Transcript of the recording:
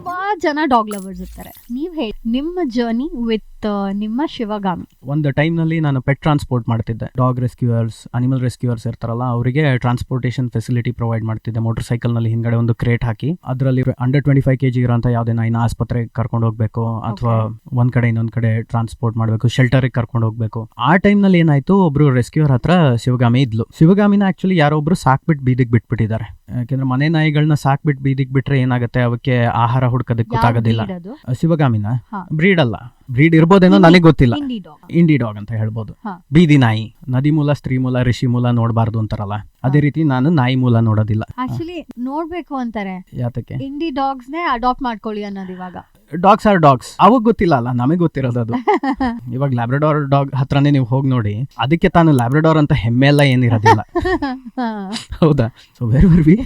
ತುಂಬಾ ಜನ dog lovers ಇರ್ತಾರೆ. ನೀವ್ ಹೇಳಿ ನಿಮ್ಮ ಜರ್ನಿ ವಿತ್ ನಿಮ್ಮ ಶಿವಗಾಮಿ. ಒಂದು ಟೈಮ್ ನಲ್ಲಿ ನಾನು ಪೆಟ್ ಟ್ರಾನ್ಸ್ಪೋರ್ಟ್ ಮಾಡ್ತಿದ್ದೆ. ಡಾಗ್ ರೆಸ್ಕ್ಯೂಯರ್ಸ್, ಅನಿಮಲ್ ರೆಸ್ಕ್ಯೂಯರ್ಸ್ ಇರ್ತಾರಲ್ಲ, ಅವರಿಗೆ ಟ್ರಾನ್ಸ್ಪೋರ್ಟೇಷನ್ ಫೆಸಿಲಿಟಿ ಪ್ರೊವೈಡ್ ಮಾಡ್ತಿದ್ದೆ. ಮೋಟರ್ ಸೈಕಲ್ ನಲ್ಲಿ ಹಿಂದ್ಗಡೆ ಒಂದು ಕ್ರೇಟ್ ಹಾಕಿ ಅದರಲ್ಲಿ ಅಂಡರ್ 25 kg ಇರೋಂಥ ಯಾವುದೇ ನಾಯಿನ ಆಸ್ಪತ್ರೆಗೆ ಕರ್ಕೊಂಡು ಹೋಗ್ಬೇಕು ಅಥವಾ ಒಂದ್ ಕಡೆ ಇನ್ನೊಂದ್ ಕಡೆ ಟ್ರಾನ್ಸ್ಪೋರ್ಟ್ ಮಾಡ್ಬೇಕು, ಶೆಲ್ಟರ್ಗೆ ಕರ್ಕೊಂಡು ಹೋಗ್ಬೇಕು. ಆ ಟೈಮ್ ನಲ್ಲಿ ಏನಾಯ್ತು, ಒಬ್ರು ರೆಸ್ಕ್ಯೂಯರ್ ಹತ್ರ ಶಿವಗಾಮಿ ಇದ್ಲು. ಶಿವಗಾಮಿನ ಆಕ್ಚುಲಿ ಯಾರೋ ಒಬ್ರು ಸಾಕ್ಬಿಟ್ಟು ಬೀದಿಗೆ ಬಿಟ್ಬಿಟ್ಟಿದ್ದಾರೆ. ಯಾಕೆಂದ್ರೆ ಮನೆ ನಾಯಿಗಳನ್ನ ಸಾಕ್ಬಿಟ್ಟು ಬೀದಿಗೆ ಬಿಟ್ರೆ ಏನಾಗುತ್ತೆ, ಅವಕ್ಕೆ ಆಹಾರ ಹುಡ್ಕೋದಕ್ಕೆ ಗೊತ್ತಾಗೋದಿಲ್ಲ. ಶಿವಗಾಮಿನ ಬ್ರೀಡ್ ಅಲ್ಲ, ಬ್ರೀಡ್ ಇರ್ಬೋದೇನೋ ನನಗೆ ಗೊತ್ತಿಲ್ಲ. ಇಂಡಿ ಡಾಗ್ ಅಂತ ಹೇಳ್ಬೋದು. ಬೀದಿ ನಾಯಿ, ನದಿ ಮೂಲ, ಸ್ತ್ರೀ ಮೂಲ, ಋಷಿ ಮೂಲ ನೋಡಬಾರ್ದು ಅಂತಾರಲ್ಲ, ಅದೇ ರೀತಿ ನಾನು ನಾಯಿ ಮೂಲ ನೋಡೋದಿಲ್ಲ. ಆಕ್ಚುಲಿ ನೋಡ್ಬೇಕು ಅಂತಾರೆ. ಯಾತಕ್ಕೆ? ಇಂಡಿ ಡಾಗ್ಸ್ ನೇ ಅಡಾಪ್ಟ್ ಮಾಡ್ಕೊಳ್ಳಿ ಅನ್ನೋದು. ಇವಾಗ ಡಾಗ್ಸ್ ಆರ್ ಡಾಗ್ಸ್, ಅವಾಗ ಗೊತ್ತಿಲ್ಲ ಅಲ್ಲ, ನಮಗೆ ಗೊತ್ತಿರೋದು ಅದು. ಇವಾಗ ಲ್ಯಾಬ್ರಡಾರ್ ಡಾಗ್ ಹತ್ರನೇ ನೀವು ಹೋಗಿ ನೋಡಿ, ಅದಕ್ಕೆ ತಾನು ಲ್ಯಾಬ್ರಡಾರ್ ಅಂತ ಹೆಮ್ಮೆ ಎಲ್ಲ ಏನಿರೋದಿಲ್ಲ. ಹೌದಾ? So where were we?